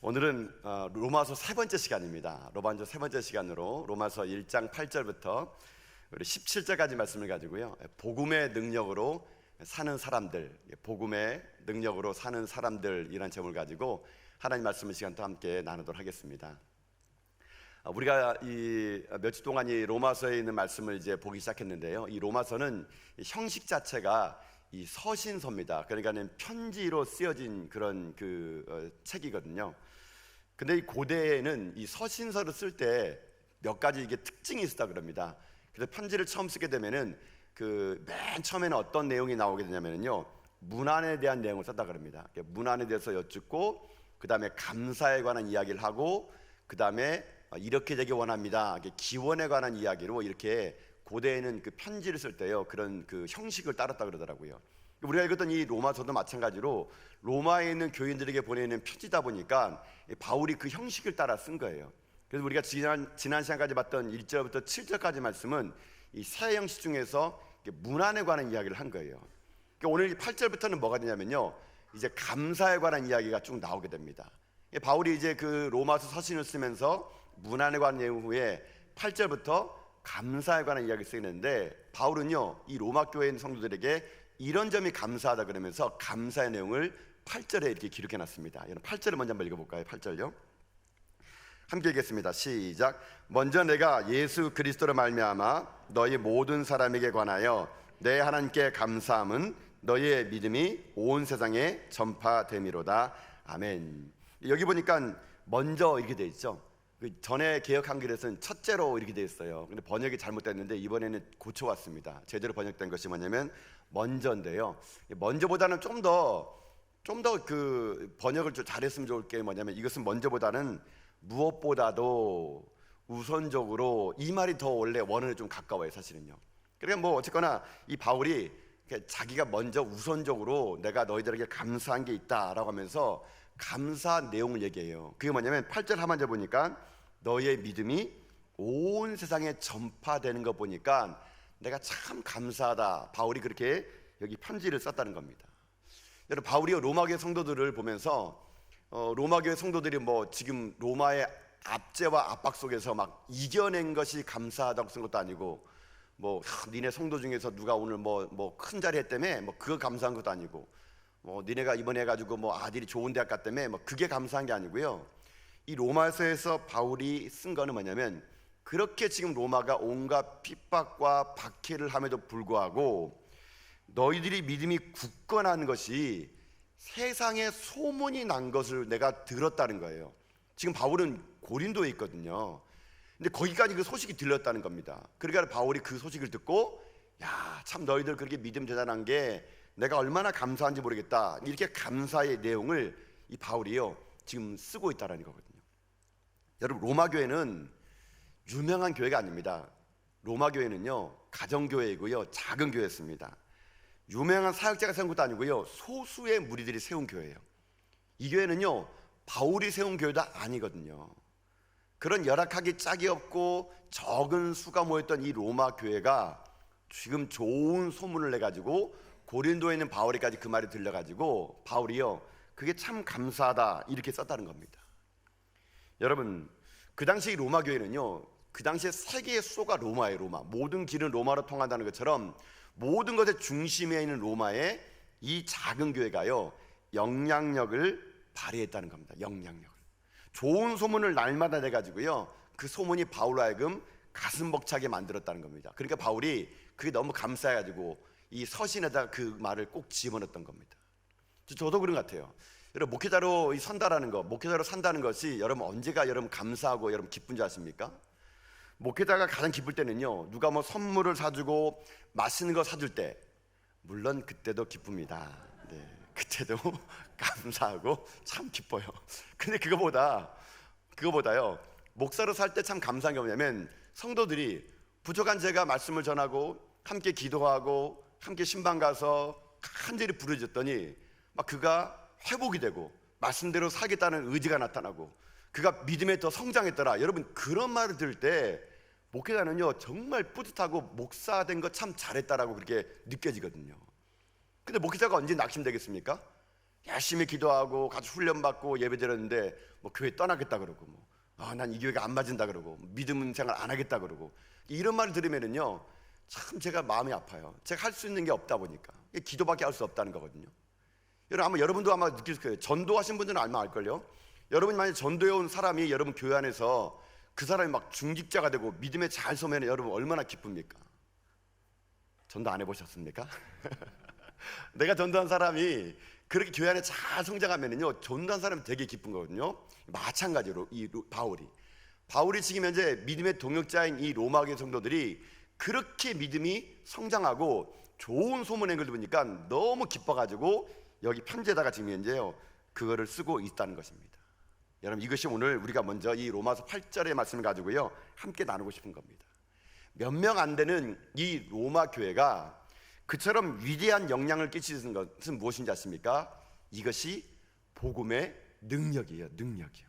오늘은 로마서 세 번째 시간입니다. 로마서 세 번째 시간으로 로마서 1장 8절부터 우리 17절까지 말씀을 가지고요, 복음의 능력으로 사는 사람들, 복음의 능력으로 사는 사람들이라는 제목을 가지고 하나님 말씀의 시간 또 함께 나누도록 하겠습니다. 우리가 이 며칠 동안 이 로마서에 있는 말씀을 이제 보기 시작했는데요, 이 로마서는 형식 자체가 이 서신서입니다. 그러니까는 편지로 쓰여진 그런 책이거든요. 근데 이 고대에는 이 서신서를 쓸 때 몇 가지 이게 특징이 있었다 그럽니다. 그래서 편지를 처음 쓰게 되면은 맨 처음에는 어떤 내용이 나오게 되냐면요, 문안에 대한 내용을 썼다 그럽니다. 문안에 대해서 여쭙고, 그 다음에 감사에 관한 이야기를 하고, 그 다음에 이렇게 되길 원합니다, 기원에 관한 이야기로 이렇게 고대에는 편지를 쓸 때요, 그런 형식을 따랐다 그러더라고요. 우리가 읽었던 이 로마서도 마찬가지로 로마에 있는 교인들에게 보내는 편지다 보니까 바울이 그 형식을 따라 쓴 거예요. 그래서 우리가 지난 시간까지 봤던 1절부터 7절까지 말씀은 이 새 형식 중에서 문안에 관한 이야기를 한 거예요. 그러니까 오늘 8절부터는 뭐가 되냐면요, 이제 감사에 관한 이야기가 쭉 나오게 됩니다. 바울이 이제 로마서 서신을 쓰면서 문안에 관한 내용 후에 8절부터 감사에 관한 이야기를 쓰게 되는데, 바울은요 이 로마 교회 있는 성도들에게 이런 점이 감사하다 그러면서 감사의 내용을 8절에 이렇게 기록해 놨습니다. 여러분 8절을 먼저 한번 읽어볼까요? 8절요, 함께 읽겠습니다. 시작. 먼저 내가 예수 그리스도로 말미암아 너희 모든 사람에게 관하여 내 하나님께 감사함은 너희의 믿음이 온 세상에 전파됨이로다. 아멘. 여기 보니까 먼저 이렇게 돼 있죠. 전에 개역 한글에서는 첫째로 이렇게 돼 있어요. 근데 번역이 잘못됐는데 이번에는 고쳐왔습니다. 제대로 번역된 것이 뭐냐면 먼저인데요, 먼저보다는 좀 더 번역을 좀 잘했으면 좋을 게 뭐냐면, 이것은 먼저보다는 무엇보다도 우선적으로, 이 말이 더 원래 원어에 좀 가까워요, 사실은요. 그러니까 어쨌거나 이 바울이 자기가 먼저 우선적으로 내가 너희들에게 감사한 게 있다라고 하면서 감사 내용을 얘기해요. 그게 뭐냐면 8절 하반절 보니까 너희의 믿음이 온 세상에 전파되는 거 보니까 내가 참 감사하다, 바울이 그렇게 여기 편지를 썼다는 겁니다. 여러분, 바울이 로마교회 성도들을 보면서 로마교회 성도들이 지금 로마의 압제와 압박 속에서 막 이겨낸 것이 감사하다고 쓴 것도 아니고, 니네 성도 중에서 누가 오늘 큰 자리 했다며 그거 감사한 것도 아니고, 니네가 이번에 해가지고 아들이 좋은 대학 갔다며 그게 감사한 게 아니고요, 이 로마서에서 바울이 쓴 거는 뭐냐면, 그렇게 지금 로마가 온갖 핍박과 박해를 함에도 불구하고 너희들이 믿음이 굳건한 것이 세상에 소문이 난 것을 내가 들었다는 거예요. 지금 바울은 고린도에 있거든요. 근데 거기까지 그 소식이 들렸다는 겁니다. 그러니까 바울이 그 소식을 듣고, 야, 참 너희들 그렇게 믿음 대단한 게 내가 얼마나 감사한지 모르겠다, 이렇게 감사의 내용을 이 바울이요 지금 쓰고 있다는 거거든요. 여러분, 로마 교회는 유명한 교회가 아닙니다. 로마 교회는요 가정교회이고요, 작은 교회였습니다. 유명한 사역자가 세운 것도 아니고요, 소수의 무리들이 세운 교회예요. 이 교회는요 바울이 세운 교회도 아니거든요. 그런 열악하기 짝이 없고 적은 수가 모였던 이 로마 교회가 지금 좋은 소문을 내가지고 고린도에 있는 바울에까지 그 말이 들려가지고 바울이요 그게 참 감사하다, 이렇게 썼다는 겁니다. 여러분, 그 당시 로마 교회는요, 그 당시에 세계의 수도가 로마예요. 로마. 모든 길은 로마로 통한다는 것처럼 모든 것의 중심에 있는 로마의 이 작은 교회가요 영향력을 발휘했다는 겁니다. 영향력을. 좋은 소문을 날마다 내가지고요 그 소문이 바울로 하여금 가슴 벅차게 만들었다는 겁니다. 그러니까 바울이 그게 너무 감사해가지고 이 서신에다가 그 말을 꼭 집어넣었던 겁니다. 저도 그런 것 같아요. 여러분, 목회자로 선다라는 거, 목회자로 산다는 것이 여러분 언제가 여러분 감사하고 여러분 기쁜지 아십니까? 목회자가 가장 기쁠 때는요, 누가 선물을 사주고 맛있는 거 사줄 때, 물론 그때도 기쁩니다. 네, 그때도 감사하고 참 기뻐요. 근데 그거보다요 목사로 살 때 참 감사한 게 뭐냐면, 성도들이 부족한 제가 말씀을 전하고 함께 기도하고 함께 신방 가서 간절히 부르짖었더니 막 그가 회복이 되고 말씀대로 살겠다는 의지가 나타나고 그가 믿음에 더 성장했더라. 여러분, 그런 말을 들을 때 목회자는요 정말 뿌듯하고 목사된 거 참 잘했다라고 그렇게 느껴지거든요. 근데 목회자가 언제 낙심되겠습니까? 열심히 기도하고 같이 훈련받고 예배드렸는데 뭐 교회 떠나겠다 그러고 난 이 교회가 안 맞은다 그러고 믿음 생활 안 하겠다 그러고 이런 말을 들으면은요 참 제가 마음이 아파요. 제가 할 수 있는 게 없다 보니까 기도밖에 할 수 없다는 거거든요. 여러분도 아마 느낄 거예요. 전도하신 분들은 아마 알걸요. 여러분이 만약 전도해 온 사람이 여러분 교회 안에서 그 사람이 막 중직자가 되고 믿음에 잘 서면 여러분 얼마나 기쁩니까? 전도 안 해보셨습니까? 내가 전도한 사람이 그렇게 교회 안에 잘 성장하면은요 전도한 사람이 되게 기쁜 거거든요. 마찬가지로 이 바울이 지금 현재 믿음의 동역자인 이 로마 교회 성도들이 그렇게 믿음이 성장하고 좋은 소문낸 걸 들으니까 너무 기뻐가지고 여기 편지에다가 지금 현재요 그거를 쓰고 있다는 것입니다. 여러분 이것이 오늘 우리가 먼저 이 로마서 8절의 말씀을 가지고요 함께 나누고 싶은 겁니다. 몇 명 안 되는 이 로마 교회가 그처럼 위대한 영향을 끼치는 것은 무엇인지 아십니까? 이것이 복음의 능력이에요. 능력이요.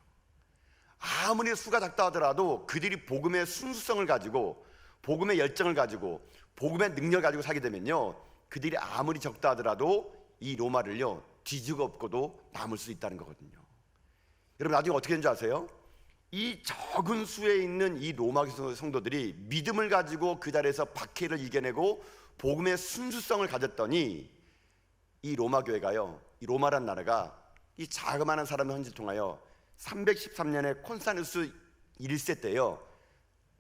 아무리 수가 작다 하더라도 그들이 복음의 순수성을 가지고 복음의 열정을 가지고 복음의 능력을 가지고 살게 되면요 그들이 아무리 적다 하더라도 이 로마를요 뒤지고 엎고도 남을 수 있다는 거거든요. 여러분 나중에 어떻게 되는지 아세요? 이 적은 수에 있는 이 로마 성도들이 믿음을 가지고 그 자리에서 박해를 이겨내고 복음의 순수성을 가졌더니 이 로마 교회가요 이 로마란 나라가 이 자그마한 사람의 헌지를 통하여 313년에 콘스탄누스 1세 때요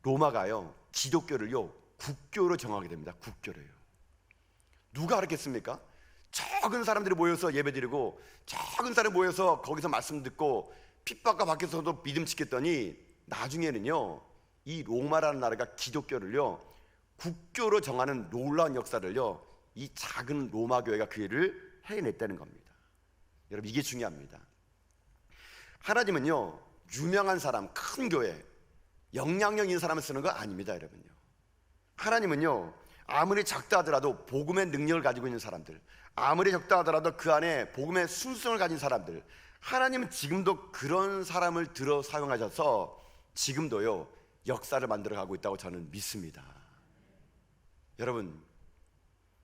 로마가요 기독교를요 국교로 정하게 됩니다. 국교로요. 누가 알았겠습니까? 적은 사람들이 모여서 예배드리고 적은 사람이 모여서 거기서 말씀 듣고 핍박과 밖에서도 믿음 지켰더니 나중에는요 이 로마라는 나라가 기독교를요 국교로 정하는 놀라운 역사를요 이 작은 로마 교회가 그 일을 해냈다는 겁니다. 여러분 이게 중요합니다. 하나님은요 유명한 사람, 큰 교회, 영향력 있는 사람을 쓰는 거 아닙니다. 여러분요 하나님은요 아무리 작다 하더라도 복음의 능력을 가지고 있는 사람들, 아무리 적다 하더라도 그 안에 복음의 순수성을 가진 사람들, 하나님은 지금도 그런 사람을 들어 사용하셔서 지금도요 역사를 만들어가고 있다고 저는 믿습니다. 여러분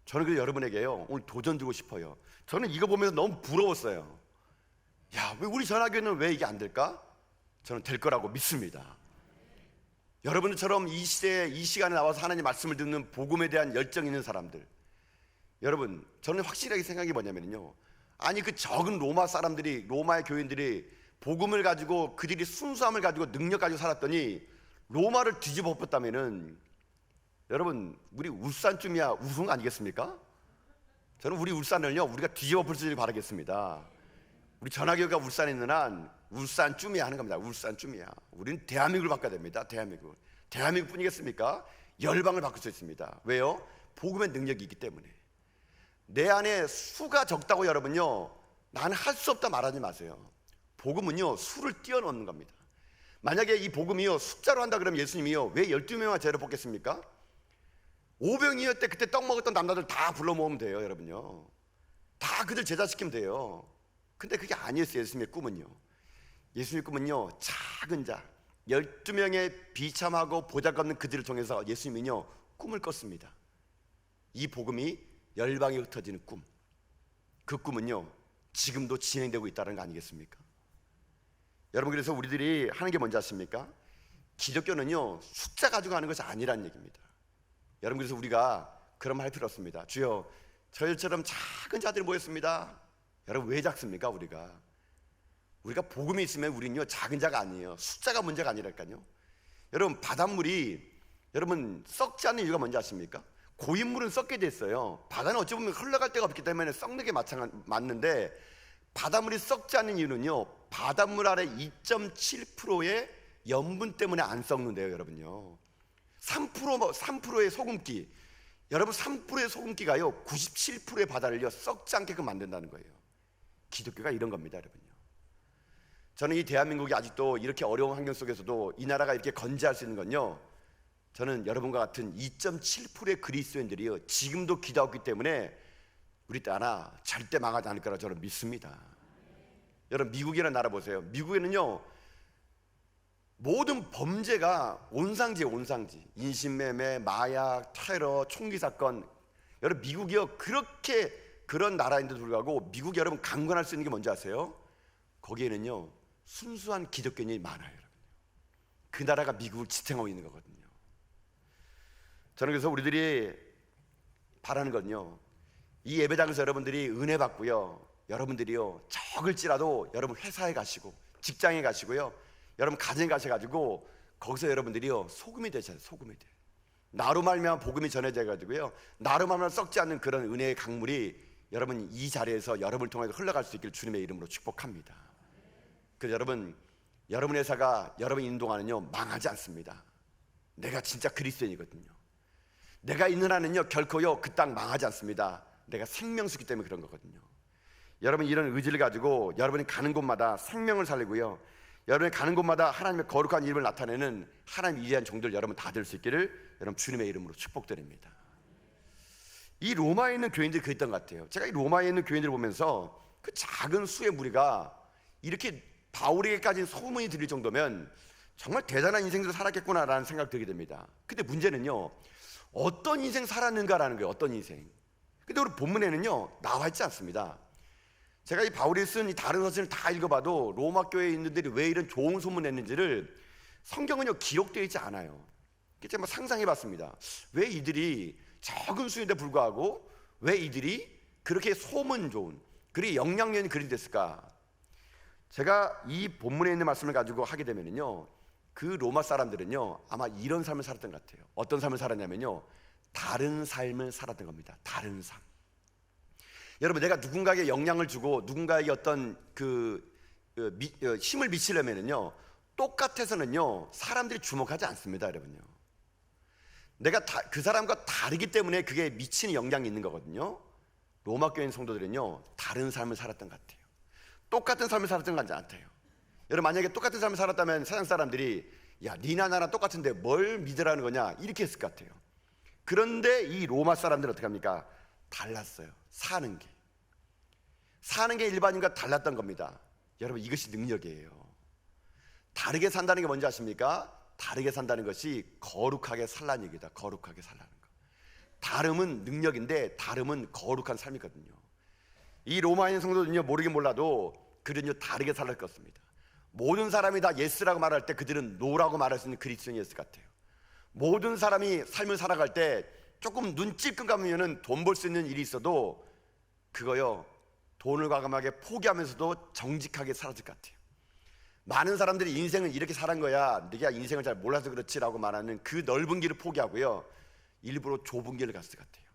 저는 그 여러분에게요 오늘 도전 주고 싶어요. 저는 이거 보면서 너무 부러웠어요. 야, 왜 우리 전화교회는 왜 이게 안 될까? 저는 될 거라고 믿습니다. 여러분들처럼 이 시대에 이 시간에 나와서 하나님 말씀을 듣는 복음에 대한 열정 있는 사람들, 여러분 저는 확실하게 생각이 뭐냐면요 아니 그 적은 로마 사람들이 로마의 교인들이 복음을 가지고 그들이 순수함을 가지고 능력 가지고 살았더니 로마를 뒤집어 엎었다면은 여러분 우리 울산쯤이야 우승 아니겠습니까? 저는 우리 울산을요 우리가 뒤집어 엎을 바라겠습니다. 우리 전화교회가 울산에 있는 한 울산쯤이야 하는 겁니다. 울산쯤이야. 우리는 대한민국을 바꿔야 됩니다. 대한민국뿐이겠습니까? 열방을 바꿀 수 있습니다. 왜요? 복음의 능력이 있기 때문에. 내 안에 수가 적다고 여러분요 나는 할 수 없다 말하지 마세요. 복음은요 수를 뛰어넘는 겁니다. 만약에 이 복음이요 숫자로 한다 그러면 예수님이요 왜 12명만 죄를 뽑겠습니까? 5병이었대 그때 떡 먹었던 남자들 다 불러 모으면 돼요. 여러분요 다 그들 제자시키면 돼요. 근데 그게 아니었어요. 예수님의 꿈은요 예수님의 꿈은요 작은 자 12명의 비참하고 보잘것없는 그들을 통해서 예수님은요 꿈을 꿨습니다. 이 복음이 열방에 흩어지는 꿈, 그 꿈은요 지금도 진행되고 있다는 거 아니겠습니까? 여러분 그래서 우리들이 하는 게 뭔지 아십니까? 기독교는요 숫자 가지고 하는 것이 아니라는 얘기입니다. 여러분 그래서 우리가 그런 말 할 필요 없습니다. 주여 저희처럼 작은 자들이 모였습니다. 여러분 왜 작습니까? 우리가 복음이 있으면 우리는요 작은 자가 아니에요. 숫자가 문제가 아니랄까요. 여러분 바닷물이 여러분 썩지 않는 이유가 뭔지 아십니까? 고인물은 썩게 됐어요. 바다는 어찌 보면 흘러갈 데가 없기 때문에 썩는 게 맞는데 바닷물이 썩지 않는 이유는요 바닷물 아래 2.7%의 염분 때문에 안 썩는데요. 여러분요 3%의 소금기, 여러분 3%의 소금기가요 97%의 바다를요 썩지 않게끔 만든다는 거예요. 기독교가 이런 겁니다. 여러분요 저는 이 대한민국이 아직도 이렇게 어려운 환경 속에서도 이 나라가 이렇게 건재할 수 있는 건요 저는 여러분과 같은 2.7%의 그리스도인들이요 지금도 기도하고 있기 때문에 우리 나라 절대 망하지 않을 거라고 저는 믿습니다. 여러분 미국이라는 나라 보세요. 미국에는요 모든 범죄가 온상지예요. 온상지. 인신매매, 마약, 테러, 총기 사건. 여러분 미국이요 그렇게 그런 나라인데도 불구하고 미국 여러분 강권할 수 있는 게 뭔지 아세요? 거기에는요 순수한 기독교인이 많아요. 여러분. 그 나라가 미국을 지탱하고 있는 거거든요. 저는 그래서 우리들이 바라는 건요, 이 예배당에서 여러분들이 은혜 받고요, 여러분들이요 적을지라도 여러분 회사에 가시고 직장에 가시고요, 여러분 가정에 가셔가지고 거기서 여러분들이요 소금이 되셔야 돼요. 소금이 돼요. 나로 말미암아 복음이 전해져 가지고요, 나로 말미암아 썩지 않는 그런 은혜의 강물이 여러분 이 자리에서 여러분을 통해서 흘러갈 수 있기를 주님의 이름으로 축복합니다. 그래서 여러분, 여러분 회사가 여러분 있는 동안은요 망하지 않습니다. 내가 진짜 그리스도인이거든요. 내가 있는 한은요 결코요 그 땅 망하지 않습니다. 내가 생명수기 때문에 그런 거거든요. 여러분 이런 의지를 가지고 여러분이 가는 곳마다 생명을 살리고요, 여러분이 가는 곳마다 하나님의 거룩한 이름을 나타내는 하나님 위대한 종들 여러분 다 될 수 있기를 여러분 주님의 이름으로 축복드립니다. 이 로마에 있는 교인들이 그랬던 것 같아요. 제가 이 로마에 있는 교인들을 보면서 그 작은 수의 무리가 이렇게 바울에게까지 소문이 들릴 정도면 정말 대단한 인생들을 살았겠구나라는 생각이 들게 됩니다. 근데 문제는요 어떤 인생 살았는가라는 거예요. 어떤 인생. 근데 우리 본문에는요 나와 있지 않습니다. 제가 이 바울이 쓴 이 다른 서신을 다 읽어봐도 로마 교회에 있는 분들이 왜 이런 좋은 소문을 냈는지를 성경은요 기록되어 있지 않아요. 제가 상상해봤습니다. 왜 이들이 적은 수인데 불구하고 왜 이들이 그렇게 소문 좋은, 그리 영향력이 그리 됐을까? 제가 이 본문에 있는 말씀을 가지고 하게 되면요, 그 로마 사람들은요 아마 이런 삶을 살았던 것 같아요. 어떤 삶을 살았냐면요, 다른 삶을 살았던 겁니다. 다른 삶. 여러분, 내가 누군가에게 영향을 주고 누군가에게 어떤 힘을 미치려면요 똑같아서는요 사람들이 주목하지 않습니다. 여러분요, 내가 그 사람과 다르기 때문에 그게 미치는 영향이 있는 거거든요. 로마 교인 성도들은요 다른 삶을 살았던 것 같아요. 똑같은 삶을 살았던 것 같아요. 여러분, 만약에 똑같은 삶을 살았다면 세상 사람들이 야 니나 나랑 똑같은데 뭘 믿으라는 거냐 이렇게 했을 것 같아요. 그런데 이 로마 사람들은 어떻게 합니까? 달랐어요. 사는 게 일반인과 달랐던 겁니다. 여러분, 이것이 능력이에요. 다르게 산다는 게 뭔지 아십니까? 다르게 산다는 것이 거룩하게 살라는 얘기다. 거룩하게 살라는 거. 다름은 능력인데 다름은 거룩한 삶이거든요. 이 로마인 성도들은요 모르긴 몰라도 그들은요 다르게 살았을 것입니다. 모든 사람이 다 예스라고 말할 때 그들은 노라고 말할 수 있는 그리스도인이었을 것 같아요. 모든 사람이 삶을 살아갈 때 조금 눈 찔끔 감으면 돈 벌 수 있는 일이 있어도 그거요 돈을 과감하게 포기하면서도 정직하게 살았을 것 같아요. 많은 사람들이 인생은 이렇게 살은 거야, 네가 인생을 잘 몰라서 그렇지라고 말하는 그 넓은 길을 포기하고요 일부러 좁은 길을 갔을 것 같아요.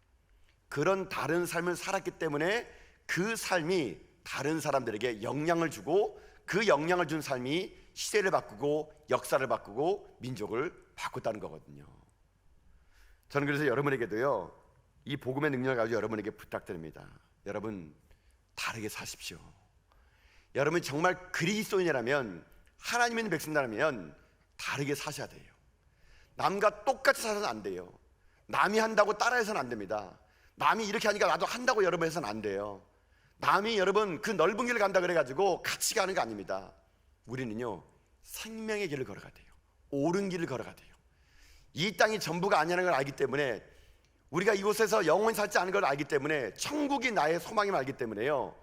그런 다른 삶을 살았기 때문에 그 삶이 다른 사람들에게 영향을 주고 그 영향을 준 삶이 시대를 바꾸고 역사를 바꾸고 민족을 바꿨다는 거거든요. 저는 그래서 여러분에게도요 이 복음의 능력을 가지고 여러분에게 부탁드립니다. 여러분, 다르게 사십시오. 여러분이 정말 그리스도인이라면, 하나님 있는 백성이라면 다르게 사셔야 돼요. 남과 똑같이 살아서는 안 돼요. 남이 한다고 따라해서는 안 됩니다. 남이 이렇게 하니까 나도 한다고 여러분 해서는 안 돼요. 남이 여러분 그 넓은 길을 간다 그래가지고 같이 가는 거 아닙니다. 우리는요 생명의 길을 걸어가야 돼요. 옳은 길을 걸어가야 돼요. 이 땅이 전부가 아니라는 걸 알기 때문에, 우리가 이곳에서 영원히 살지 않은 걸 알기 때문에, 천국이 나의 소망임을 알기 때문에요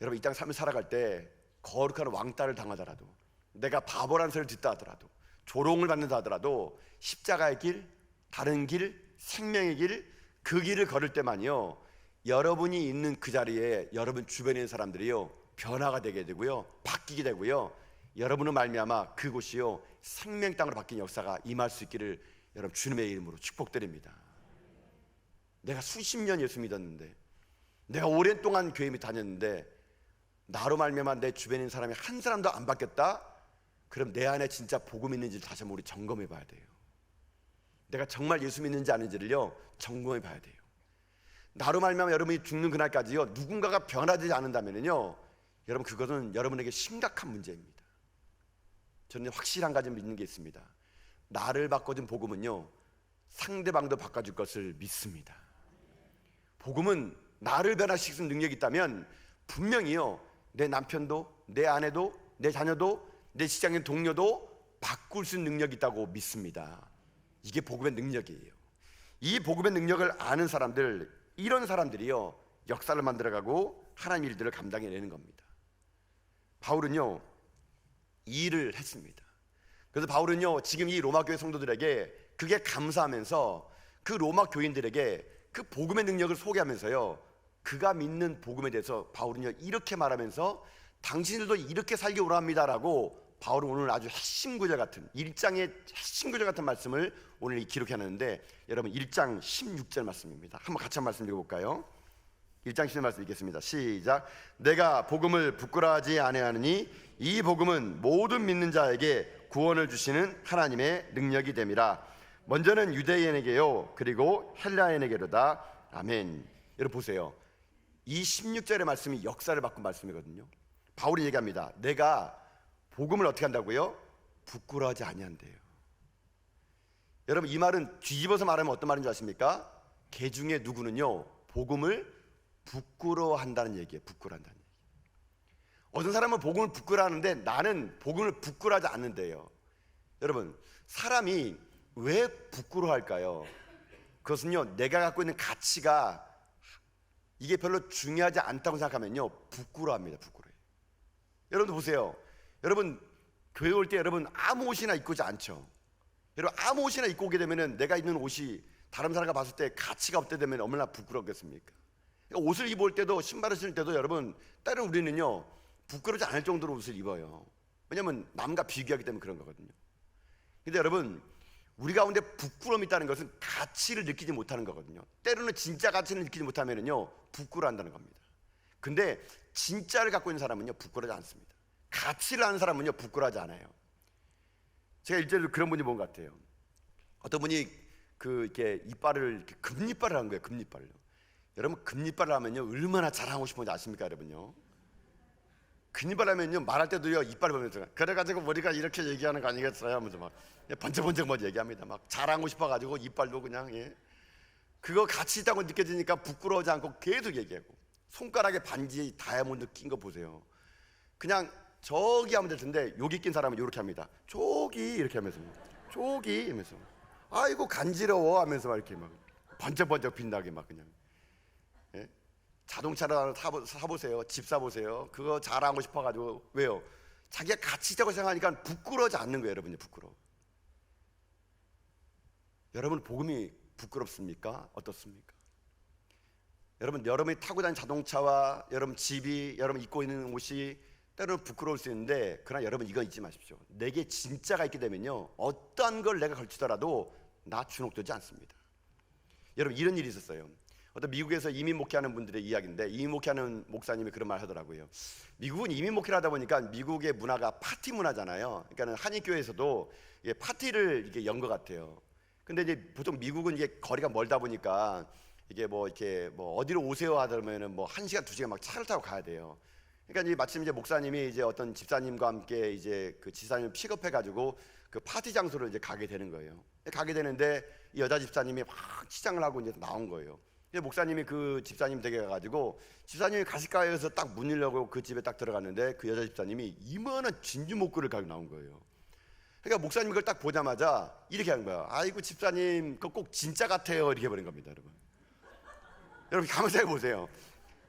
여러분, 이 땅 삶을 살아갈 때 거룩한 왕따를 당하더라도, 내가 바보라는 소리를 듣다 하더라도, 조롱을 받는다 하더라도 십자가의 길, 다른 길, 생명의 길, 그 길을 걸을 때만요 여러분이 있는 그 자리에 여러분 주변에 있는 사람들이요 변화가 되게 되고요 바뀌게 되고요 여러분을 말미암아 그곳이요 생명 땅으로 바뀐 역사가 임할 수 있기를 여러분 주님의 이름으로 축복드립니다. 내가 수십 년 예수 믿었는데, 내가 오랜 동안 교회 다녔는데 나로 말미암아 내 주변에 있는 사람이 한 사람도 안 바뀌었다? 그럼 내 안에 진짜 복음 있는지를 다시 한번 우리 점검해 봐야 돼요. 내가 정말 예수 믿는지 아닌지를요 점검해 봐야 돼요. 나로 말미암아 여러분이 죽는 그날까지요 누군가가 변화되지 않는다면요 여러분, 그것은 여러분에게 심각한 문제입니다. 저는 확실한 가지 믿는 게 있습니다. 나를 바꿔준 복음은요 상대방도 바꿔줄 것을 믿습니다. 복음은 나를 변화시키는 능력이 있다면 분명히요 내 남편도, 내 아내도, 내 자녀도, 내 직장인 동료도 바꿀 수 있는 능력이 있다고 믿습니다. 이게 복음의 능력이에요. 이 복음의 능력을 아는 사람들, 이런 사람들이요 역사를 만들어가고 하나님 일들을 감당해내는 겁니다. 바울은요 이 일을 했습니다. 그래서 바울은요 지금 이 로마 교회 성도들에게 그게 감사하면서 그 로마 교인들에게 그 복음의 능력을 소개하면서요 그가 믿는 복음에 대해서 바울은요 이렇게 말하면서 당신들도 이렇게 살기 원합니다라고 바울은 오늘 아주 핵심 구절 같은 1장의 핵심 구절 같은 말씀을 오늘 기록해놨는데, 여러분 1장 16절 말씀입니다. 한번 같이 한 말씀 읽어볼까요? 1장 16절 말씀 읽겠습니다. 시작. 내가 복음을 부끄러워하지 아니하느니 이 복음은 모든 믿는 자에게 구원을 주시는 하나님의 능력이 됨이라. 먼저는 유대인에게요 그리고 헬라인에게로다. 아멘. 여러분 보세요. 이 16절의 말씀이 역사를 바꾼 말씀이거든요. 바울이 얘기합니다. 내가 복음을 어떻게 한다고요? 부끄러워하지 아니한대요. 여러분 이 말은 뒤집어서 말하면 어떤 말인 줄 아십니까? 개 중에 누구는요 복음을 부끄러워한다는 얘기예요. 부끄러워한다는 얘기. 어떤 사람은 복음을 부끄러워하는데 나는 복음을 부끄러워하지 않는데요. 여러분 사람이 왜 부끄러워할까요? 그것은요 내가 갖고 있는 가치가 이게 별로 중요하지 않다고 생각하면요 부끄러워합니다. 부끄러워요. 여러분도 보세요. 여러분 교회 올 때 여러분 아무 옷이나 입고 오지 않죠. 여러분 아무 옷이나 입고 오게 되면은 내가 입는 옷이 다른 사람과 봤을 때 가치가 없게 되면 얼마나 부끄럽겠습니까? 그러니까 옷을 입을 때도 신발을 신을 때도 여러분 때로는 우리는요 부끄럽지 않을 정도로 옷을 입어요. 왜냐하면 남과 비교하기 때문에 그런 거거든요. 근데 여러분 우리 가운데 부끄러움이 있다는 것은 가치를 느끼지 못하는 거거든요. 때로는 진짜 가치를 느끼지 못하면은요 부끄러워한다는 겁니다. 근데 진짜를 갖고 있는 사람은요 부끄러워하지 않습니다. 가치를 아는 사람은요 부끄러워하지 않아요. 제가 일제로 그런 분이 본 것 같아요. 어떤 분이 이렇게 이빨을 이렇게 금리빨을 한 거예요. 금리빨을. 여러분 금리빨을 하면요 얼마나 자랑하고 싶은지 아십니까 여러분요? 금리빨 하면요 말할 때도요 이빨을 보면서 그래가지고 머리가 이렇게 얘기하는 거 아니겠어요? 하면서 막 번쩍번쩍 뭐 얘기합니다. 막 자랑하고 싶어가지고 이빨도 그냥 그거 가치 있다고 느껴지니까 부끄러워하지 않고 계속 얘기하고, 손가락에 반지 다이아몬드 낀 거 보세요. 그냥 저기 하면 될 텐데 여기 낀 사람은 이렇게 합니다. 저기 이렇게 하면서 저기 하면서 아이고 간지러워 하면서 막 이렇게 막 번쩍번쩍 빛나게 막 그냥 자동차를 하나 사보세요. 집 사보세요. 그거 자랑하고 싶어가지고. 왜요? 자기가 가치 있다고 생각하니까 부끄러워하지 않는 거예요. 여러분이 부끄러워. 여러분 복음이 부끄럽습니까? 어떻습니까? 여러분이 타고 다니는 자동차와 여러분 집이, 여러분 입고 있는 옷이 때로는 부끄러울 수 있는데, 그러나 여러분 이거 잊지 마십시오. 내게 진짜가 있게 되면요 어떠한 걸 내가 걸치더라도 나 주눅들지 않습니다. 여러분 이런 일이 있었어요. 어떤 미국에서 이민 목회하는 분들의 이야기인데, 이민 목회하는 목사님이 그런 말 하더라고요. 미국은 이민 목회를 하다 보니까 미국의 문화가 파티 문화잖아요. 그러니까 한인교회에서도 파티를 이렇게 연 것 같아요. 근데 이제 보통 미국은 이게 거리가 멀다 보니까 이게 이렇게 어디로 오세요 하더라면은 1시간 2시간 막 차를 타고 가야 돼요. 그러니까 이제 마침 이제 목사님이 이제 어떤 집사님과 함께 이제 그 집사님을 픽업해 가지고 그 파티 장소를 이제 가게 되는 거예요. 가게 되는데 이 여자 집사님이 막 치장을 하고 이제 나온 거예요. 목사님이 그 집사님 댁에 가가지고 집사님이 가실까요 해서 딱 문 열려고 그 집에 딱 들어갔는데 그 여자 집사님이 이만한 진주 목걸이를 가지고 나온 거예요. 그러니까 목사님이 그걸 딱 보자마자 이렇게 하는 거야. 아이고 집사님 그거 꼭 진짜 같아요 이렇게 해버린 겁니다. 여러분 가만 생각해 보세요.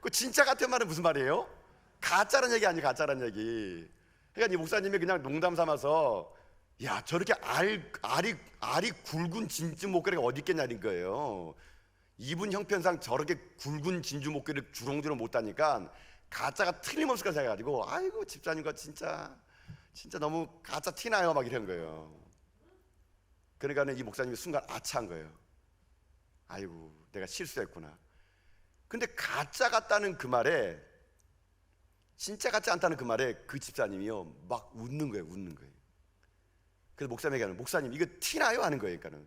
그 진짜 같은 말은 무슨 말이에요? 가짜라는 얘기 아니에요. 가짜라는 얘기. 그러니까 이 목사님이 그냥 농담 삼아서 야 저렇게 알이 굵은 진주 목걸이가 어디 있겠냐는 거예요. 이분 형편상 저렇게 굵은 진주 목걸이를 주렁주렁 못 다니까 가짜가 틀림없을 거라 생각해가지고 아이고 집사님과 진짜 너무 가짜 티나요 막 이런 거예요. 그러니까 이 목사님이 순간 아차한 거예요. 아이고 내가 실수했구나. 근데 가짜 같다는 그 말에, 진짜 같지 않다는 그 말에 그 집사님이요 막 웃는 거예요. 그래서 목사님에게 하는, 목사님 이거 티나요 하는 거예요. 그러니까는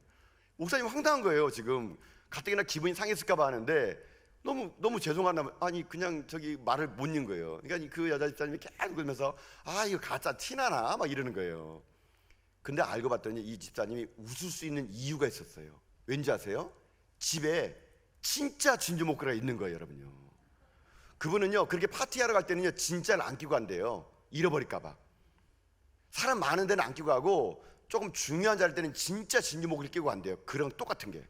목사님 황당한 거예요. 지금 가뜩이나 기분이 상했을까봐 하는데 너무 죄송하다, 아니 그냥 저기 말을 못 잇는 거예요. 그러니까 그 여자 집사님이 계속 그러면서 아 이거 가짜 티나나 막 이러는 거예요. 근데 알고 봤더니 이 집사님이 웃을 수 있는 이유가 있었어요. 왠지 아세요? 집에 진짜 진주 목걸이가 있는 거예요. 여러분요, 그분은요 그렇게 파티하러 갈 때는요 진짜를 안 끼고 간대요. 잃어버릴까봐. 사람 많은 데는 안 끼고 가고 조금 중요한 자리 때는 진짜 진주 목걸이 끼고 간대요. 그런 똑같은 게.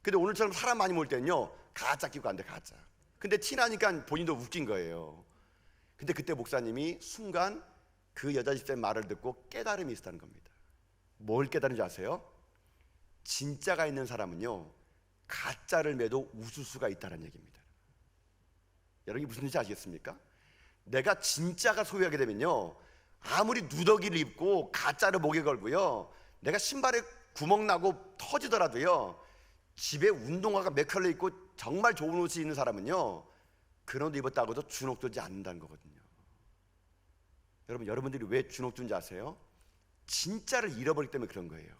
근데 오늘처럼 사람 많이 모일 때는요 가짜 끼고 간대. 가짜. 근데 티나니까 본인도 웃긴 거예요. 근데 그때 목사님이 순간 그 여자 집사의 말을 듣고 깨달음이 있었다는 겁니다. 뭘 깨달은지 아세요? 진짜가 있는 사람은요, 가짜를 매도 웃을 수가 있다는 얘기입니다. 여러분이 무슨 뜻인지 아시겠습니까? 내가 진짜가 소유하게 되면요, 아무리 누더기를 입고 가짜를 목에 걸고요, 내가 신발에 구멍 나고 터지더라도요, 집에 운동화가 몇 켤레 있고 정말 좋은 옷이 있는 사람은요, 그런 옷 입었다고도 주눅들지 않는다는 거거든요. 여러분들이 왜 주눅든지 아세요? 진짜를 잃어버리기 때문에 그런 거예요.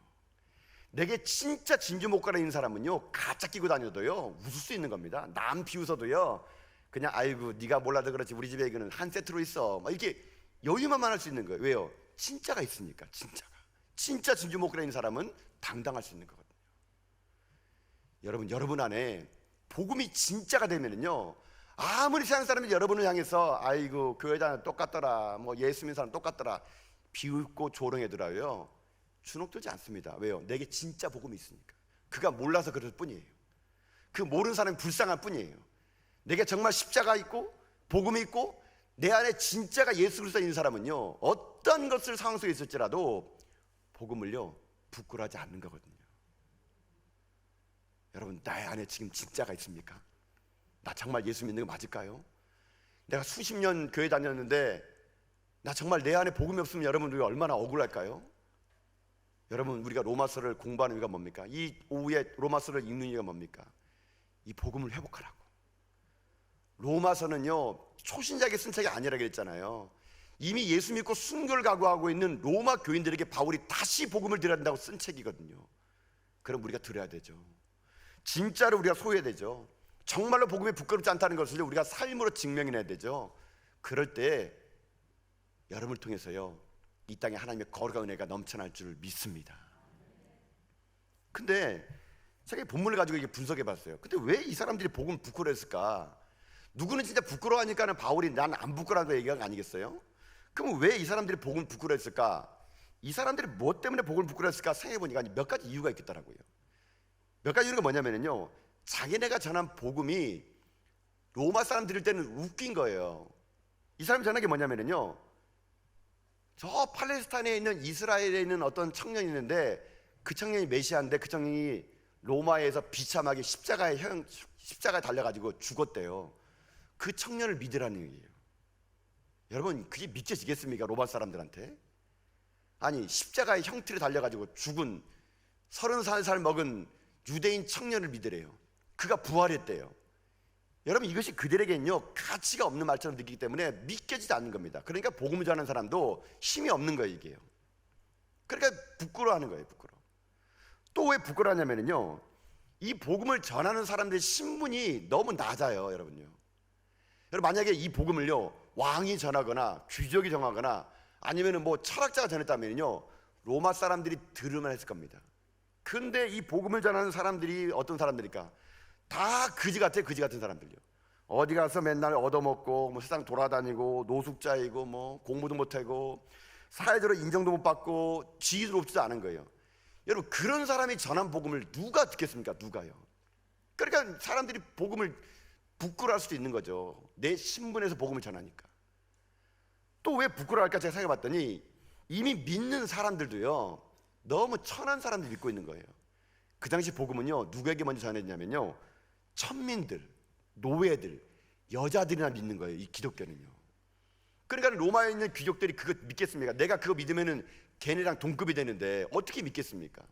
내게 진짜 진주 목걸이 있는 사람은요, 가짜 끼고 다녀도요 웃을 수 있는 겁니다. 남 비웃어도요 그냥 아이고 네가 몰라도 그렇지 우리 집에 이거는 한 세트로 있어 막 이렇게 여유만만 할 수 있는 거예요. 왜요? 진짜가 있으니까. 진짜 진주 목걸이 있는 사람은 당당할 수 있는 거거든요. 여러분 안에 복음이 진짜가 되면은요, 아무리 세상 사람이 여러분을 향해서 아이고 그 여자는 똑같더라, 뭐 예수 믿는 사람 똑같더라 비웃고 조롱해더라요, 주눅들지 않습니다. 왜요? 내게 진짜 복음이 있으니까. 그가 몰라서 그럴 뿐이에요. 그 모르는 사람이 불쌍할 뿐이에요. 내게 정말 십자가 있고 복음이 있고 내 안에 진짜가 예수 그리스도 있는 사람은요, 어떤 것을 상황 속에 있을지라도 복음을요 부끄러워하지 않는 거거든요. 여러분, 나의 안에 지금 진짜가 있습니까? 나 정말 예수 믿는 거 맞을까요? 내가 수십 년 교회 다녔는데 나 정말 내 안에 복음이 없으면 여러분들이 얼마나 억울할까요? 여러분, 우리가 로마서를 공부하는 이유가 뭡니까? 이 오후에 로마서를 읽는 이유가 뭡니까? 이 복음을 회복하라고. 로마서는요 초신자에게 쓴 책이 아니라 그랬잖아요. 이미 예수 믿고 순교를 각오하고 있는 로마 교인들에게 바울이 다시 복음을 드려야 된다고 쓴 책이거든요. 그럼 우리가 들어야 되죠. 진짜로 우리가 소유해야 되죠. 정말로 복음이 부끄럽지 않다는 것을 우리가 삶으로 증명해내야 되죠. 그럴 때 여러분을 통해서요 이 땅에 하나님의 거룩한 은혜가 넘쳐날 줄 믿습니다. 근데 제가 본문을 가지고 이게 분석해 봤어요. 근데 왜 이 사람들이 복음을 부끄러워했을까? 누구는 진짜 부끄러워하니까는 바울이 난 안 부끄러워한다고 얘기한 거 아니겠어요? 그럼 왜 이 사람들이 복음을 부끄러워했을까? 이 사람들이 뭐 때문에 복음을 부끄러워했을까 생각해 보니까 몇 가지 이유가 있겠더라고요. 몇 가지 이유가 뭐냐면요, 자기네가 전한 복음이 로마 사람 들을 때는 웃긴 거예요. 이 사람이 전한 게 뭐냐면요, 저 팔레스타인에 있는 이스라엘에 있는 어떤 청년이 있는데 그 청년이 메시아인데 그 청년이 로마에서 비참하게 십자가에 달려가지고 죽었대요. 그 청년을 믿으라는 얘기예요. 여러분, 그게 믿겨지겠습니까? 로마 사람들한테? 아니, 십자가에 형틀에 달려가지고 죽은 33살 먹은 유대인 청년을 믿으래요. 그가 부활했대요. 여러분, 이것이 그들에게는요 가치가 없는 말처럼 느끼기 때문에 믿겨지지 않는 겁니다. 그러니까 복음을 전하는 사람도 힘이 없는 거예요, 이게요. 그러니까 부끄러워하는 거예요, 부끄러워. 또 왜 부끄러워하냐면요, 이 복음을 전하는 사람들의 신분이 너무 낮아요, 여러분요. 여러분, 만약에 이 복음을요 왕이 전하거나 귀족이 전하거나 아니면은 뭐 철학자가 전했다면요 로마 사람들이 들을만 했을 겁니다. 근데 이 복음을 전하는 사람들이 어떤 사람들일까? 다 그지 같아요, 그지 같은 사람들요. 어디 가서 맨날 얻어먹고 뭐 세상 돌아다니고 노숙자이고 뭐 공부도 못하고 사회적으로 인정도 못 받고 지위롭지도 않은 거예요. 여러분, 그런 사람이 전한 복음을 누가 듣겠습니까? 누가요? 그러니까 사람들이 복음을 부끄러워할 수도 있는 거죠. 내 신분에서 복음을 전하니까. 또 왜 부끄러워할까 제가 생각해봤더니 이미 믿는 사람들도요 너무 천한 사람들 믿고 있는 거예요. 그 당시 복음은요 누구에게 먼저 전했냐면요 천민들, 노예들, 여자들이나 믿는 거예요, 이 기독교는요. 그러니까 로마에 있는 귀족들이 그거 믿겠습니까? 내가 그거 믿으면은 걔네랑 동급이 되는데 어떻게 믿겠습니까?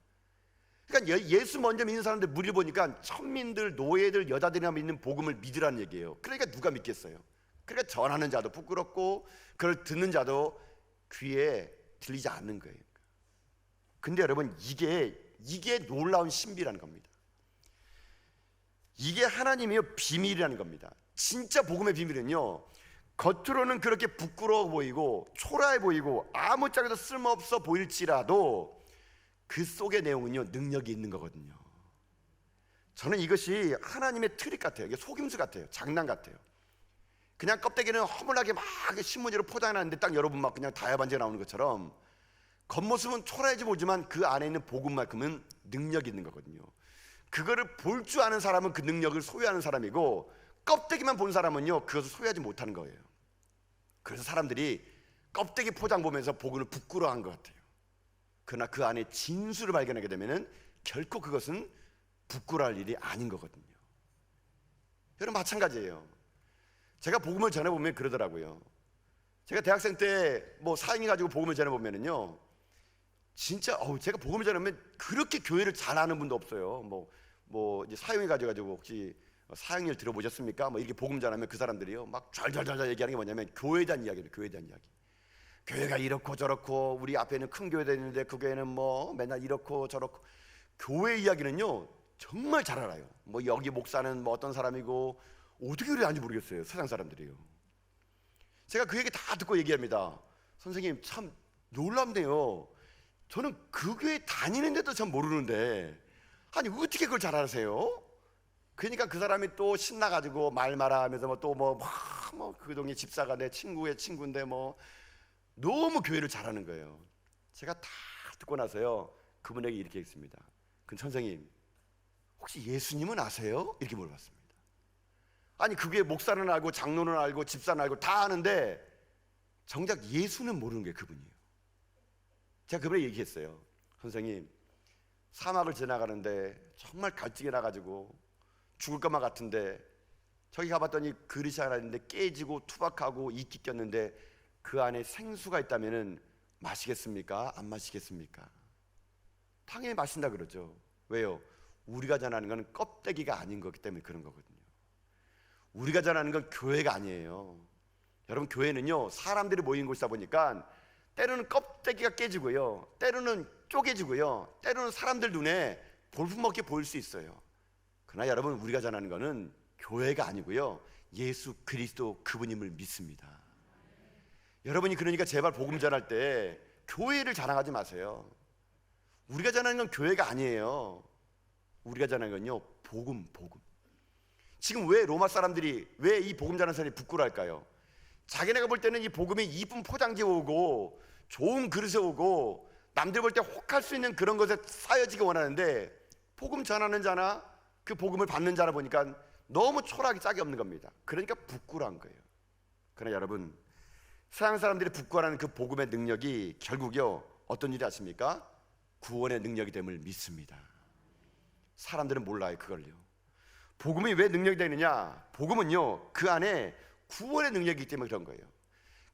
그러니까 예수 먼저 믿는 사람들 무리를 보니까 천민들, 노예들, 여자들이나 믿는 복음을 믿으라는 얘기예요. 그러니까 누가 믿겠어요? 그러니까 전하는 자도 부끄럽고 그걸 듣는 자도 귀에 들리지 않는 거예요. 근데 여러분, 이게 놀라운 신비라는 겁니다. 이게 하나님의 비밀이라는 겁니다. 진짜 복음의 비밀은요 겉으로는 그렇게 부끄러워 보이고 초라해 보이고 아무짝에도 쓸모없어 보일지라도 그 속의 내용은요 능력이 있는 거거든요. 저는 이것이 하나님의 트릭 같아요. 이게 속임수 같아요. 장난 같아요. 그냥 껍데기는 허물하게 막 신문지로 포장해놨는데 딱 여러분 막 그냥 다야반지가 나오는 것처럼 겉모습은 초라해지 보지만 그 안에 있는 복음만큼은 능력이 있는 거거든요. 그거를 볼 줄 아는 사람은 그 능력을 소유하는 사람이고 껍데기만 본 사람은요 그것을 소유하지 못하는 거예요. 그래서 사람들이 껍데기 포장 보면서 복음을 부끄러워한 것 같아요. 그러나 그 안에 진수를 발견하게 되면은 결코 그것은 부끄러워할 일이 아닌 거거든요. 여러분 마찬가지예요. 제가 복음을 전해보면 그러더라고요. 제가 대학생 때 뭐 사역이 가지고 복음을 전해보면은요 진짜 제가 복음을 전하면 그렇게 교회를 잘하는 분도 없어요. 뭐 이제 사용해 가지고 혹시 사역일 들어보셨습니까? 뭐 이렇게 복음 전하면 그 사람들이요 막 잘잘잘 얘기하는 게 뭐냐면 교회에 대한 이야기예요. 교회에 대한 이야기. 교회가 이렇고 저렇고 우리 앞에는 큰 교회가 있는데 그 교회는 뭐 맨날 이렇고 저렇고. 교회 이야기는요 정말 잘 알아요. 뭐 여기 목사는 뭐 어떤 사람이고 어떻게 그래 하는지 모르겠어요. 세상 사람들이요. 제가 그 얘기 다 듣고 얘기합니다. 선생님 참 놀랍네요. 저는 그 교회 다니는데도 참 모르는데 아니 어떻게 그걸 잘 아세요? 그러니까 그 사람이 또 신나가지고 말마라 하면서 그 동네 집사가 내 친구의 친구인데 뭐 너무 교회를 잘하는 거예요. 제가 다 듣고 나서요 그분에게 이렇게 했습니다. 그 선생님 혹시 예수님은 아세요? 이렇게 물어봤습니다. 아니 그게 목사는 알고 장로는 알고 집사는 알고 다 아는데 정작 예수는 모르는 게 그분이에요. 제가 그분에게 얘기했어요. 선생님 사막을 지나가는데 정말 갈증이 나가지고 죽을 것만 같은데 저기 가봤더니 그릇이 하나 있는데 깨지고 투박하고 이끼 꼈는데 그 안에 생수가 있다면은 마시겠습니까? 안 마시겠습니까? 당연히 마신다 그러죠. 왜요? 우리가 전하는 건 껍데기가 아닌 거기 때문에 그런 거거든요. 우리가 전하는 건 교회가 아니에요. 여러분 교회는요 사람들이 모인 곳이다 보니까 때로는 껍데기가 깨지고요 때로는 쪼개지고요 때로는 사람들 눈에 볼품없게 보일 수 있어요. 그러나 여러분 우리가 전하는 거는 교회가 아니고요 예수 그리스도 그분임을 믿습니다. 여러분이 그러니까 제발 복음 전할 때 교회를 자랑하지 마세요. 우리가 전하는 건 교회가 아니에요. 우리가 전하는 건요 복음. 지금 왜 로마 사람들이 왜 이 복음 전하는 사람이 부끄러워할까요? 자기네가 볼 때는 이 복음이 이쁜 포장지에 오고 좋은 그릇에 오고 남들 볼 때 혹할 수 있는 그런 것에 쌓여지기 원하는데 복음 전하는 자나 그 복음을 받는 자라 보니까 너무 초라하게 짝이 없는 겁니다. 그러니까 부끄러운 거예요. 그러나 여러분 세상 사람들이 부끄러워하는 그 복음의 능력이 결국요 어떤 일이 아십니까? 구원의 능력이 됨을 믿습니다. 사람들은 몰라요 그걸요. 복음이 왜 능력이 되느냐? 복음은요 그 안에 구원의 능력이기 때문에 그런 거예요.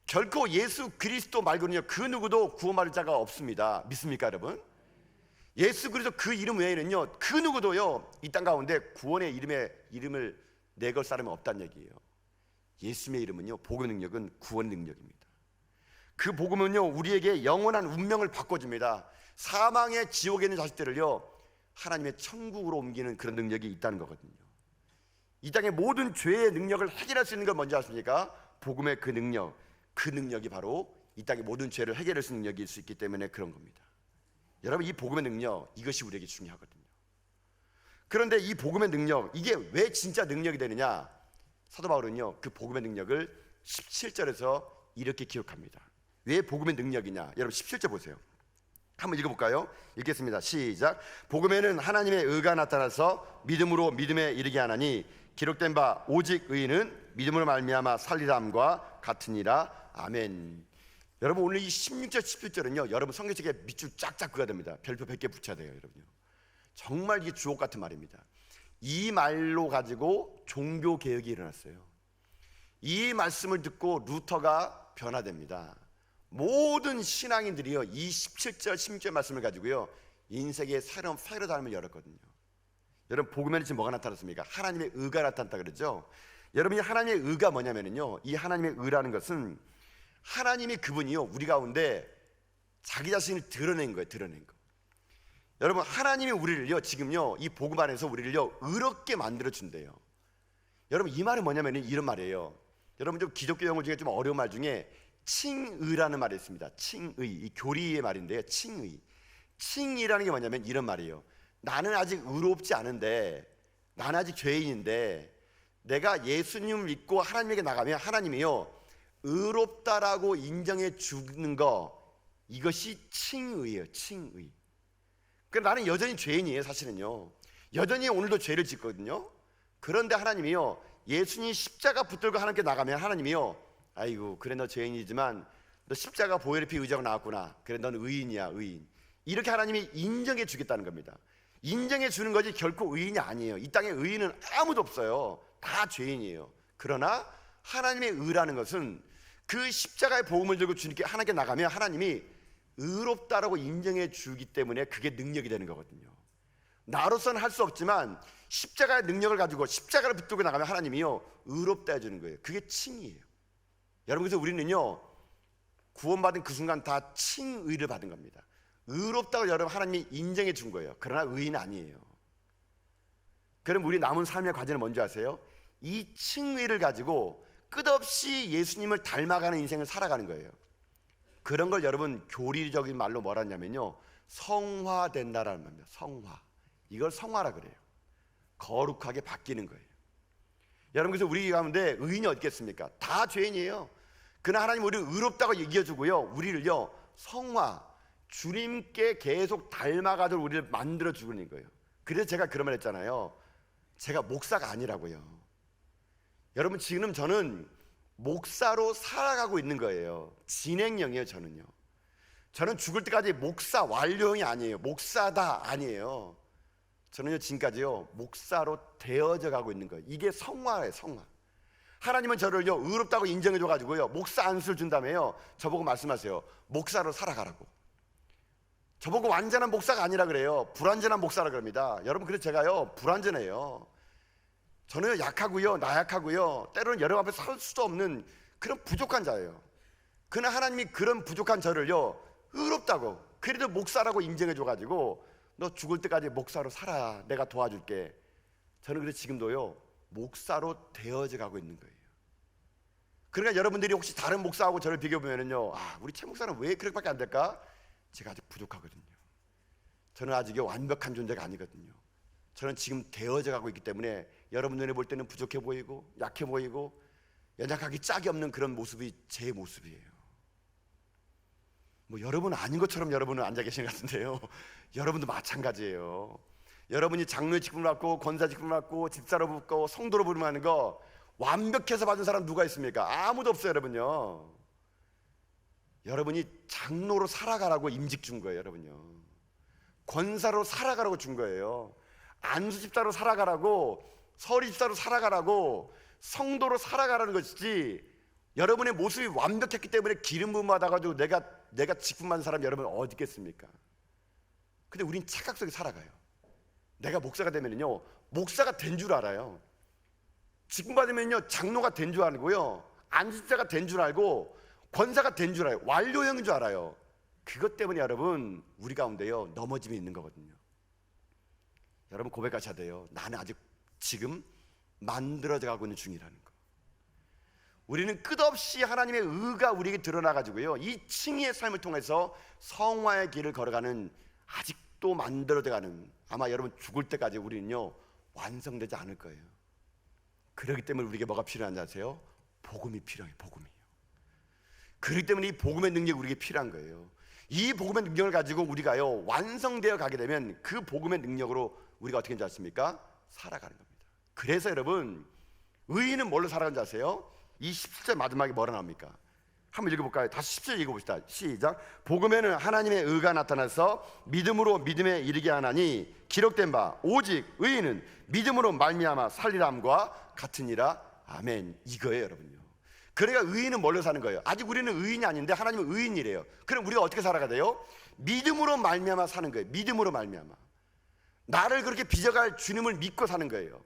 결코 예수 그리스도 말고는요 그 누구도 구원받을 자가 없습니다. 믿습니까 여러분? 예수 그리스도 그 이름 외에는요 그 누구도요 이 땅 가운데 구원의 이름을 내걸 사람이 없다는 얘기예요. 예수님의 이름은요 복음의 능력은 구원의 능력입니다. 그 복음은요 우리에게 영원한 운명을 바꿔줍니다. 사망의 지옥에 있는 자식들을요 하나님의 천국으로 옮기는 그런 능력이 있다는 거거든요. 이 땅의 모든 죄의 능력을 해결할 수 있는 걸 뭔지 아십니까? 복음의 그 능력이 바로 이 땅의 모든 죄를 해결할 수 있는 능력일 수 있기 때문에 그런 겁니다. 여러분 이 복음의 능력 이것이 우리에게 중요하거든요. 그런데 이 복음의 능력 이게 왜 진짜 능력이 되느냐? 사도 바울은요 그 복음의 능력을 17절에서 이렇게 기록합니다. 왜 복음의 능력이냐? 여러분 17절 보세요. 한번 읽어볼까요? 읽겠습니다. 시작. 복음에는 하나님의 의가 나타나서 믿음으로 믿음에 이르게 하나니 기록된 바 오직 의인은 믿음으로 말미암아 살리람과 같으니라. 아멘. 여러분 오늘 이 16절 17절은요 여러분 성경책에 밑줄 쫙쫙 그어야 됩니다. 별표 100개 붙여야 돼요 여러분요. 정말 이게 주옥 같은 말입니다. 이 말로 가지고 종교개혁이 일어났어요. 이 말씀을 듣고 루터가 변화됩니다. 모든 신앙인들이요 이 17절 16절 말씀을 가지고요 인생의 새로운 패러다임을 열었거든요. 여러분 복음에는 지금 뭐가 나타났습니까? 하나님의 의가 나타났다 그러죠. 여러분 이 하나님의 의가 뭐냐면요 이 하나님의 의라는 것은 하나님이 그분이요 우리 가운데 자기 자신을 드러낸 거예요. 드러낸 거. 여러분 하나님이 우리를요 지금요 이 복음 안에서 우리를요 의롭게 만들어 준대요. 여러분 이 말은 뭐냐면 이런 말이에요. 여러분 좀 기독교 용어 중에 좀 어려운 말 중에 칭의라는 말이 있습니다. 칭의, 이 교리의 말인데요. 칭의라는 게 뭐냐면 이런 말이에요. 나는 아직 의롭지 않은데, 나는 아직 죄인인데 내가 예수님을 믿고 하나님에게 나가면 하나님이요 의롭다라고 인정해 주는 거, 이것이 칭의예요. 칭의. 그러니까 나는 여전히 죄인이에요. 사실은요 여전히 오늘도 죄를 짓거든요. 그런데 하나님이요 예수님이 십자가 붙들고 하나님께 나가면 하나님이요, 아이고 그래 너 죄인이지만 너 십자가 보혈의 피 의지하고 나왔구나, 그래 넌 의인이야 의인, 이렇게 하나님이 인정해 주겠다는 겁니다. 인정해 주는 거지 결코 의인이 아니에요. 이 땅에 의인은 아무도 없어요. 다 죄인이에요. 그러나 하나님의 의라는 것은 그 십자가의 복음을 들고 주님께 하나님께 나가면 하나님이 의롭다라고 인정해 주기 때문에 그게 능력이 되는 거거든요. 나로서는 할 수 없지만 십자가의 능력을 가지고 십자가를 붙들고 나가면 하나님이요 의롭다 해주는 거예요. 그게 칭이에요. 여러분, 그래서 우리는요 구원받은 그 순간 다 칭의를 받은 겁니다. 의롭다고 여러분 하나님이 인정해 준 거예요. 그러나 의인 아니에요. 그럼 우리 남은 삶의 과제는 뭔지 아세요? 이 칭의를 가지고 끝없이 예수님을 닮아가는 인생을 살아가는 거예요. 그런 걸 여러분 교리적인 말로 뭐라 하냐면요 성화된다라는 말입니다. 성화. 이걸 성화라 그래요. 거룩하게 바뀌는 거예요. 여러분, 그래서 우리 가운데 의인이 어디 있겠습니까? 다 죄인이에요. 그러나 하나님 우리를 의롭다고 얘기해주고요 우리를요 성화, 주님께 계속 닮아가도록 우리를 만들어 주는 거예요. 그래서 제가 그런 말 했잖아요. 제가 목사가 아니라고요. 여러분, 지금 저는 목사로 살아가고 있는 거예요. 진행형이에요. 저는 죽을 때까지 목사 완료형이 아니에요. 목사다 아니에요. 저는요 지금까지요 목사로 되어져 가고 있는 거예요. 이게 성화예요. 성화. 하나님은 저를요 의롭다고 인정해 줘가지고요 목사 안수를 준다며요 저보고 말씀하세요. 목사로 살아가라고. 저보고 완전한 목사가 아니라 그래요. 불완전한 목사라 그럽니다. 여러분, 그래서 제가요 불완전해요. 저는 약하고요 나약하고요 때로는 여러분 앞에 설 수도 없는 그런 부족한 자예요. 그러나 하나님이 그런 부족한 저를요 의롭다고, 그래도 목사라고 인정해 줘가지고 너 죽을 때까지 목사로 살아, 내가 도와줄게. 저는 그래서 지금도요 목사로 되어져 가고 있는 거예요. 그러니까 여러분들이 혹시 다른 목사하고 저를 비교해보면요 우리 최 목사는 왜 그렇게밖에 안 될까? 제가 아직 부족하거든요. 저는 아직 완벽한 존재가 아니거든요. 저는 지금 되어져 가고 있기 때문에 여러분 눈에 볼 때는 부족해 보이고 약해 보이고 연약하기 짝이 없는 그런 모습이 제 모습이에요. 뭐 여러분은 아닌 것처럼 여러분은 앉아 계신 것 같은데요 여러분도 마찬가지예요. 여러분이 장로의 직분을 받고 권사 직분을 받고 집사로 붙고 성도로 부름하는 거 완벽해서 받은 사람 누가 있습니까? 아무도 없어요. 여러분요, 여러분이 장로로 살아가라고 임직 준 거예요. 여러분요, 권사로 살아가라고 준 거예요. 안수 집사로 살아가라고, 서리 집사로 살아가라고, 성도로 살아가라는 것이지, 여러분의 모습이 완벽했기 때문에 기름 부음 받아가지고 내가 직분 받은 사람 여러분 어디 있겠습니까? 근데 우린 착각 속에 살아가요. 내가 목사가 되면요 목사가 된 줄 알아요. 직분 받으면요 장로가 된 줄 알고요 안수자가 된 줄 알고 권사가 된 줄 알아요. 완료형인 줄 알아요. 그것 때문에 여러분 우리 가운데요 넘어짐이 있는 거거든요. 여러분 고백하셔야 돼요. 나는 아직 지금 만들어져 가고 있는 중이라는 거. 우리는 끝없이 하나님의 의가 우리에게 드러나가지고요 이 칭의의 삶을 통해서 성화의 길을 걸어가는, 아직도 만들어져가는, 아마 여러분 죽을 때까지 우리는요 완성되지 않을 거예요. 그렇기 때문에 우리에게 뭐가 필요한지 아세요? 복음이 필요해요. 복음이요. 그렇기 때문에 이 복음의 능력이 우리에게 필요한 거예요. 이 복음의 능력을 가지고 우리가요 완성되어 가게 되면 그 복음의 능력으로 우리가 어떻게 하는지 아십니까? 살아가는 겁니다. 그래서 여러분 의인은 뭘로 살아가는지 아세요? 이 17절 마지막에 뭐라 나옵니까? 한번 읽어볼까요? 다시 17절 읽어봅시다. 시작. 복음에는 하나님의 의가 나타나서 믿음으로 믿음에 이르게 하나니 기록된 바 오직 의인은 믿음으로 말미암아 살리람과 같으니라. 아멘. 이거예요 여러분요. 그러니까 의인은 뭘로 사는 거예요? 아직 우리는 의인이 아닌데 하나님은 의인이래요. 그럼 우리가 어떻게 살아가야 돼요? 믿음으로 말미암아 사는 거예요. 믿음으로 말미암아 나를 그렇게 빚어갈 주님을 믿고 사는 거예요.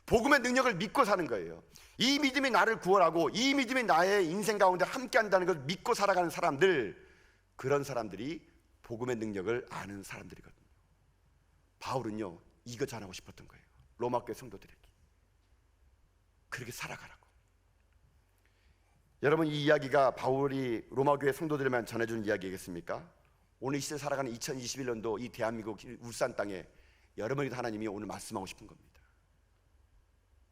복음의 능력을 믿고 사는 거예요. 이 믿음이 나를 구원하고 이 믿음이 나의 인생 가운데 함께 한다는 걸 믿고 살아가는 사람들, 그런 사람들이 복음의 능력을 아는 사람들이거든요. 바울은요 이거 전하고 싶었던 거예요. 로마교회 성도들에게 그렇게 살아가라고. 여러분, 이 이야기가 바울이 로마교회 성도들에만 전해준 이야기겠습니까? 오늘 이 시대 살아가는 2021년도 이 대한민국 울산 땅에 여러분에게 하나님이 오늘 말씀하고 싶은 겁니다.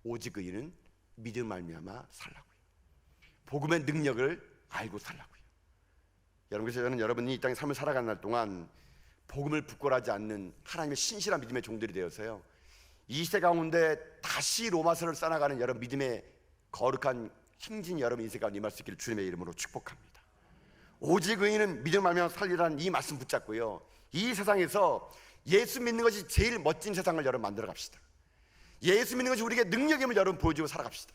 오직 의인은 믿음 말미암아 살라고요. 복음의 능력을 알고 살라고요. 여러분, 그래서 저는 여러분이 이 땅에 삶을 살아가는 날 동안 복음을 부끄러워하지 않는 하나님의 신실한 믿음의 종들이 되어서요 이 시대 가운데 다시 로마서를 써나가는 여러분 믿음의 거룩한 행진 여러분 인생 가운데 임할 수 있기를 주님의 이름으로 축복합니다. 오직 의인은 믿음 말며 살리라는 이 말씀 붙잡고요, 이 세상에서 예수 믿는 것이 제일 멋진 세상을 여러분 만들어 갑시다. 예수 믿는 것이 우리에게 능력임을 여러분 보여주고 살아갑시다.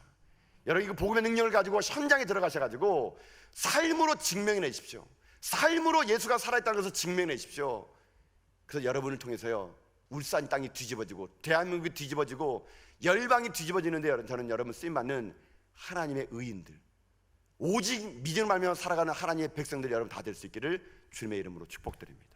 여러분 이거 복음의 능력을 가지고 현장에 들어가셔가지고 삶으로 증명해내십시오. 삶으로 예수가 살아있다는 것을 증명해내십시오. 그래서 여러분을 통해서요, 울산 땅이 뒤집어지고 대한민국이 뒤집어지고 열방이 뒤집어지는데 저는 여러분 쓰임받는 하나님의 의인들, 오직 믿음을 알며 살아가는 하나님의 백성들 여러분 다 될 수 있기를 주님의 이름으로 축복드립니다.